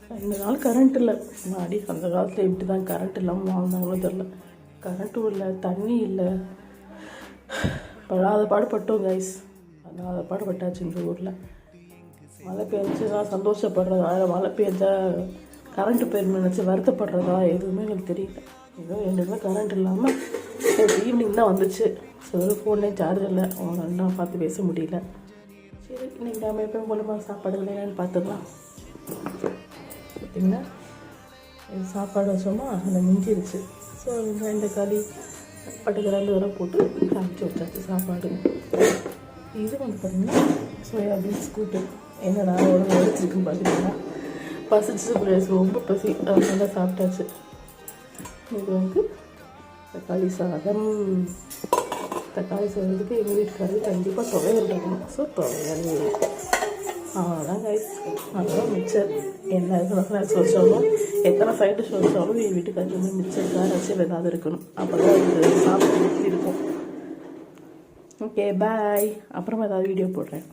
ரெண்டு நாள் கரண்ட் இல்லை. முன்னாடி அந்த காலத்தில் இப்படி தான் கரண்ட் இல்லாமல் வாழ்ந்தாங்களோ தெரில. கரண்ட்டும் இல்லை, தண்ணி இல்லை, படாத பாடுபட்டோம் கைஸ். படாத பாடுபட்டாச்சு இந்த ஊரில். மழை பெஞ்சா சந்தோஷப்படுறதா, மழை பெஞ்சா கரண்ட்டு போயிருந்து நினச்சி வருத்தப்படுறதா எதுவுமே எனக்கு தெரியல. ஏதோ 2 நாள் கரண்ட் இல்லாமல் ஈவினிங் தான் வந்துச்சு. ஸோ ஃபோன்லேயே சார்ஜ் இல்லை, அவங்க அண்ணா பார்த்து பேச முடியல. சரி, இன்றைக்கி நம்ம எப்பயும் போலமா சாப்பாடுகள் என்னென்னு பார்த்துக்கலாம். பார்த்திங்கன்னா சாப்பாடு வச்சோமா அதில் மிஞ்சிருச்சு. ஸோ இந்த களி பட்டுக்கு 2 தடவை போட்டு காமிச்சு வச்சாச்சு சாப்பாடு. இது வந்து பார்த்திங்கன்னா சோயாபீன்ஸ் கூட்டு. என்னடா உடம்பு எடுத்துருக்குன்னு பார்த்தீங்கன்னா பசிச்சு ரொம்ப பசி, அதனால சாப்பிட்டாச்சு. இது வந்து தக்காளி சாதம். தக்காளி சாதத்துக்கு எங்கள் வீட்டுக்காரருக்கு கண்டிப்பாக துவையல் இருக்கணும். ஸோ துவையல் அவ்வளோதான் கைஸ். அதெல்லாம் மிச்சர் என்ன ஸ்நாக்ஸ் வச்சாலும் எத்தனை சைடு டிஷ் வச்சாலும் எங்கள் வீட்டுக்காரருக்கு மிச்சர் ரசியல் ஏதாவது இருக்கணும். அப்போ தான் அது சாப்பிட்டு இருக்கும். Okay bye. அப்புறமா ஏதாவது வீடியோ போடுறேன்.